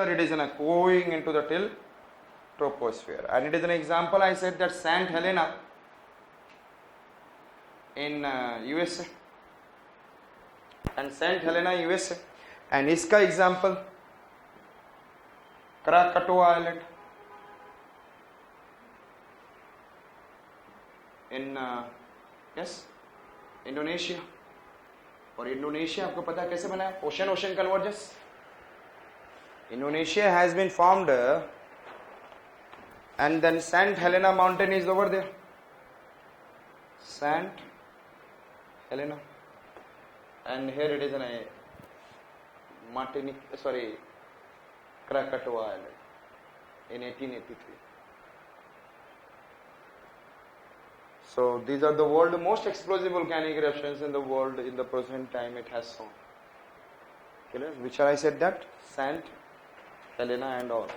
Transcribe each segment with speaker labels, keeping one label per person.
Speaker 1: it is going into the till troposphere. And it is an example, I said that St. Helena in USA, and St. Helena USA, and इसका example Krakatoa Island in yes Indonesia. और Indonesia आपको पता है कैसे बना है? Ocean convergence. Indonesia has been formed and then St. Helena mountain is over there. St. Helena, and here it is in a Krakatoa Island in 1883. So these are the world's most explosive volcanic eruptions in the world in the present time it has shown. Clear? Which I said that St. Helena and all.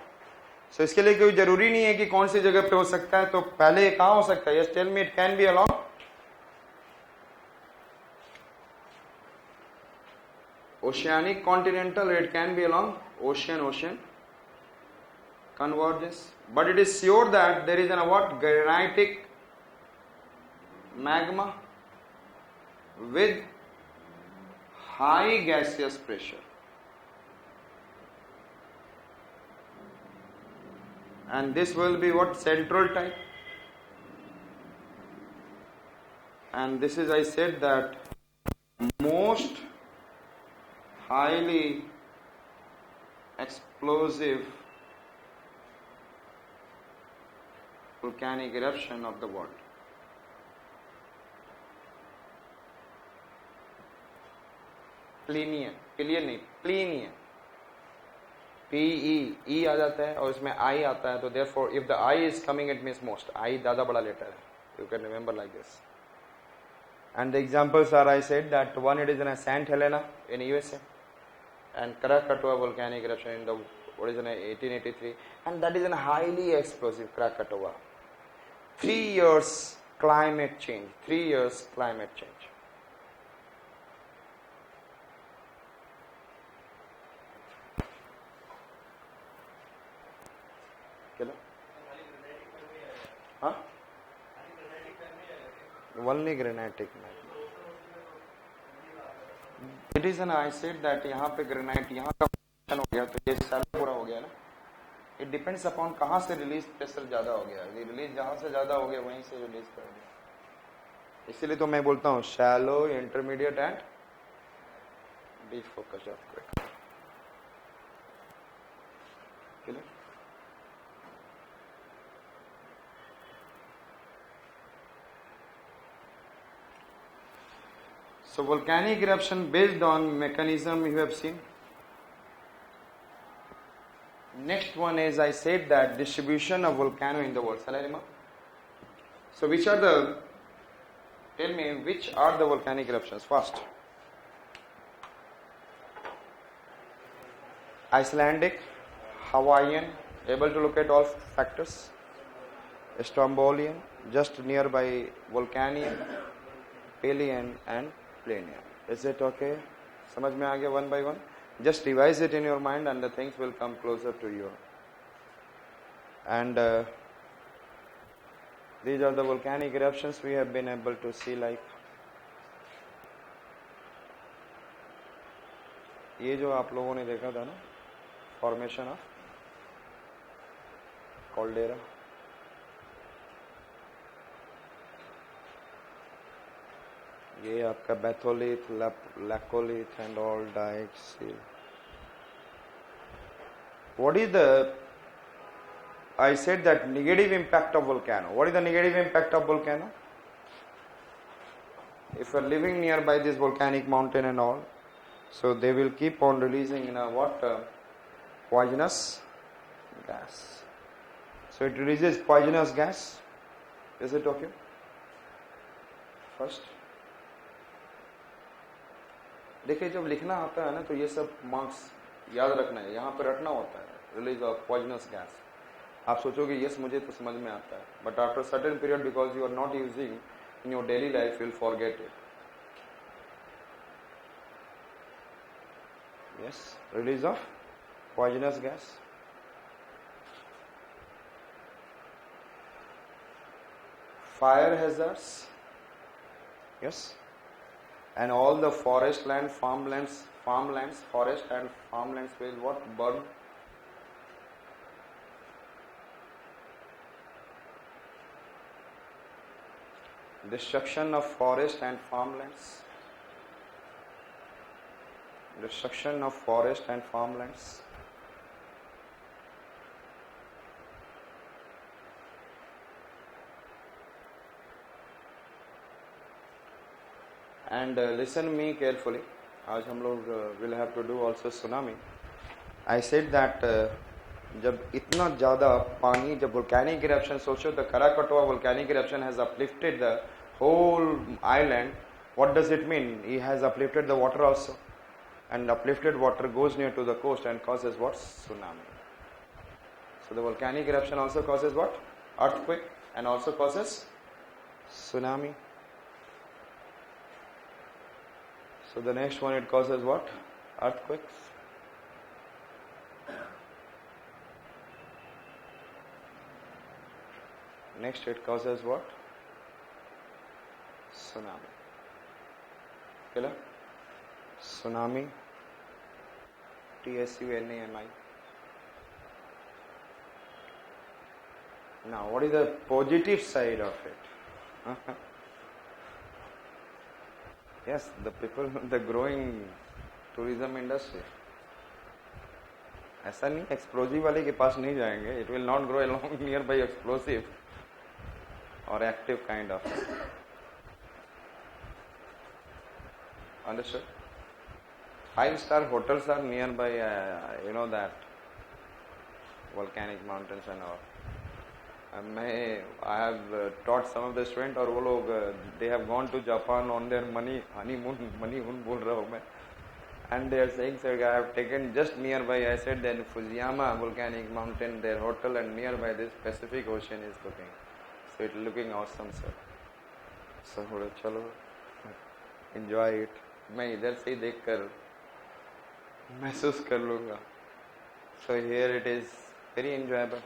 Speaker 1: So इसके लिए कोई जरूरी नहीं है कि कौन सी जगह पे हो सकता है. तो पहले कहाँ हो सकता है? Yes, tell me, it can be along oceanic continental, it can be along ocean convergence. But it is sure that there is an what? Granitic magma with high gaseous pressure. And this will be what? Central type. And this is, I said that most highly explosive volcanic eruption of the world. Plinian PE आ जाता है और इसमें I आता है, तो therefore if the I is coming it means most. I ज़्यादा बड़ा letter है. You can remember like this. And the examples are, I said that one, it is in St. Helena in USA, and Krakatoa volcanic eruption in the original 1883, and that is a highly explosive Krakatoa. 3 years climate change. 3 years climate change. हाँ? Only granitic magma. It is an, I said that यहाँ पे granite यहाँ का हो गया तो ये साल पूरा हो गया ना. It depends upon कहाँ से रिलीज प्रेशर ज्यादा हो गया. रिलीज जहाँ से ज्यादा हो गया वहीं से रिलीज कर दिया. इसीलिए तो मैं बोलता हूँ shallow, intermediate and deep focus earthquake. Clear? So volcanic eruption based on mechanism you have seen. Next one is, I said that distribution of volcano in the world. So which are the, tell me which are the volcanic eruptions first? Icelandic, Hawaiian, able to look at all factors. Strombolian, just nearby Volcanian, Pelian and Planian. Is it okay? समझ में आ गया one by one? Just revise it in your mind and the things will come closer to you. And these are the volcanic eruptions we have been able to see, like ये जो आप लोगों ने देखा था ना, formation of caldera. ये आपका batholith, laccolith and all dikes. What is the, I said that negative impact of volcano. What is the negative impact of volcano? If you are living nearby this volcanic mountain and all, so they will keep on releasing poisonous gas. So it releases poisonous gas. Is it okay? First. देखिए जब लिखना आता है ना तो ये सब marks याद रखना है, यहाँ पर रटना होता है. Release of poisonous gas. आप सोचोगे यस मुझे तो समझ में आता है, but after certain period because you are not using in your daily life you will forget it. Yes, release of poisonous gas, fire hazards, yes, and all the forest land, farmlands, forest and farmlands will what? Burn. Destruction of forest and farmlands. Destruction of forest and farmlands. And listen me carefully. आज हम लोग will have to do also tsunami. I said that जब इतना ज़्यादा पानी, जब volcanic eruption, सोचो the Krakatoa volcanic eruption has uplifted the whole island. What does it mean? It has uplifted the water also, and uplifted water goes near to the coast and causes what? Tsunami. So the volcanic eruption also causes what? Earthquake, and also causes tsunami. So the next one, it causes what? Earthquakes. Next it causes what? Tsunami. Clear? Tsunami. Tsunami. Now what is the positive side of it? Yes, the people, the growing tourism industry. ऐसा नहीं explosive वाले के पास नहीं जाएंगे. It will not grow along nearby explosive or active kind of. Understood? 5-star hotels are nearby, you know that volcanic mountains and all. I have taught some of the students, और वो लोग they have gone to Japan on their honeymoon बोल रहा हूँ मैं, and they are saying, sir, I have taken just nearby, I said that Fujiyama volcanic mountain, their hotel, and nearby this Pacific Ocean is looking, so it's looking awesome, sir. So चलो enjoy it. मैं इधर से ही देखकर महसूस कर लूँगा. So here it is very enjoyable.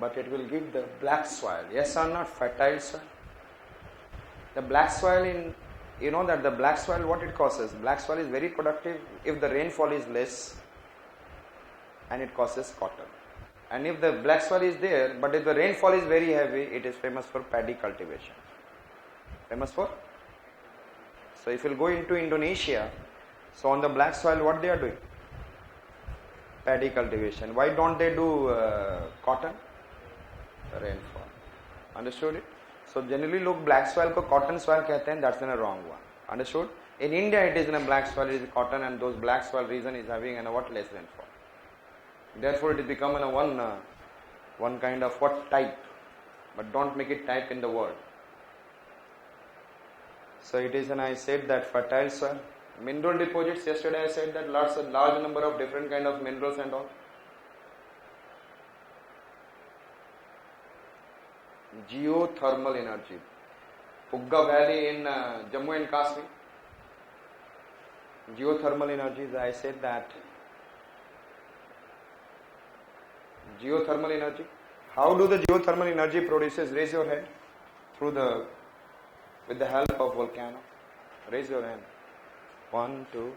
Speaker 1: But it will give the black soil. Yes or not? Fertile soil. The black soil you know that the black soil, what it causes? Black soil is very productive if the rainfall is less, and it causes cotton. And if the black soil is there, but if the rainfall is very heavy, it is famous for paddy cultivation. Famous for? So if you go into Indonesia, so on the black soil, what they are doing? Paddy cultivation. Why don't they do cotton? Rainfall. Understood it? So generally लोग black soil को cotton soil कहते हैं. That's in a wrong one. Understood? In India it is in a black soil, it is cotton, and those black soil region is having a what? Less rainfall. Therefore it is become a one kind of what? Type. But don't make it type in the word. So it is, and I said that fertile soil. Mineral deposits, yesterday I said that large number of different kind of minerals and all. Geothermal energy. Pugga Valley in Jammu and Kashmir. Geothermal energies, I said that. Geothermal energy. How do the geothermal energy produces? Raise your hand. With the help of volcano. Raise your hand. 1, 2,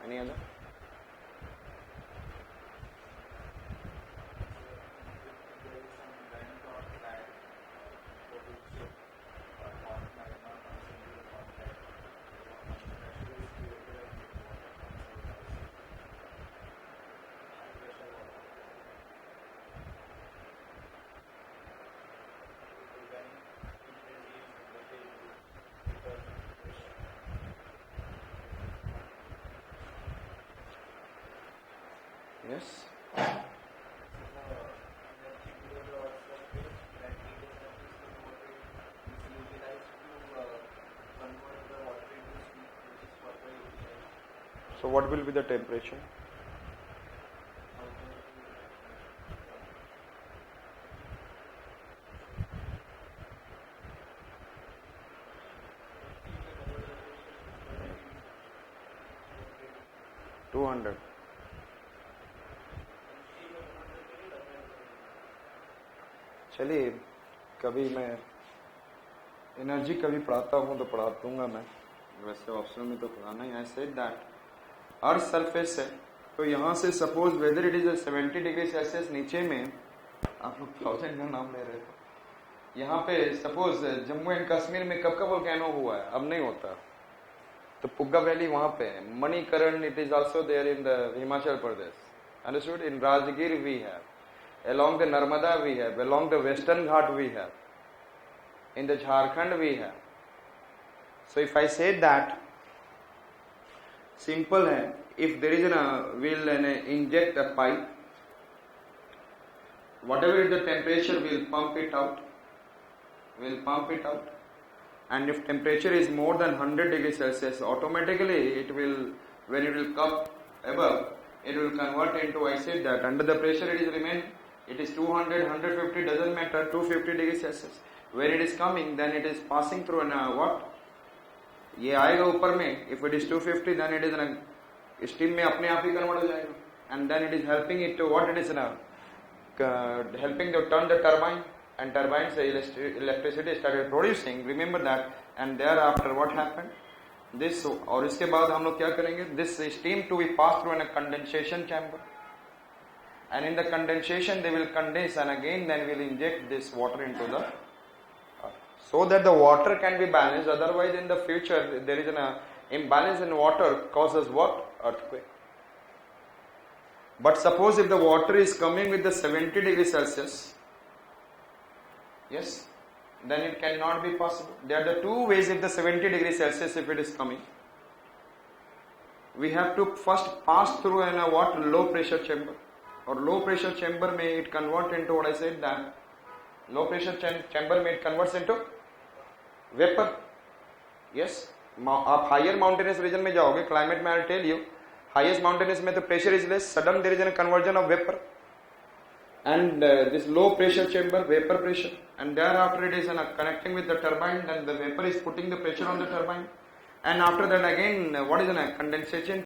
Speaker 1: any other? Yes. So what will be the temperature? 200. चलिए कभी मैं energy कभी पढ़ाता हूँ तो पढ़ा दूंगा मैं, वैसे ऑप्शनल में तो पढ़ाना ही। I said that earth surface है, तो यहाँ से suppose weather it is 70 degree Celsius नीचे में, आप लोग 1000 का नाम ले रहे थे, यहाँ पे सपोज जम्मू एंड कश्मीर में कब का वोल्केनो हुआ है, अब नहीं होता, तो पुग्गा वैली वहां पे है। Manikaran it is also there in the Himachal Pradesh, understood. In Rajgir we have, along the Narmada we have, along the western Ghat we have, in the Jharkhand we have. So if I say that, simple hai, if there is we'll inject a pipe, whatever is the temperature we'll pump it out, and if temperature is more than 100 degrees Celsius, automatically it will, when it will come above, it will convert into, I said that under the pressure it is remain, it is 200, 150, doesn't matter, 250 degrees Celsius. When it is coming, then it is passing through an what? ये आएगा ऊपर में, if it is 250, then it is an steam में अपने आप ही convert हो जाएगा, and then it is helping it to what it is now, helping to turn the turbine, and turbine से electricity started producing. Remember that, and thereafter what happened? This, और इसके बाद हम लोग क्या करेंगे? This steam to be passed through in a condensation chamber. And in the condensation they will condense, and again then we will inject this water into the earth, so that the water can be balanced. Otherwise in the future there is an imbalance in water, causes what? Earthquake. But suppose if the water is coming with the 70 degrees Celsius, yes, then it cannot be possible. There are the two ways. If the 70 degrees Celsius if it is coming, we have to first pass through in a what? Low pressure chamber. और low pressure chamber में it convert into what I said that low pressure chamber में it converts into vapour. Yes, आप higher mountainous region में जाओगे, climate में I tell you, highest mountainous में तो pressure is less, sudden there is an conversion of vapour, and this low pressure chamber vapor pressure, and thereafter it is connecting with the turbine, then the vapor is putting the pressure on the turbine, and after that again what is a condensation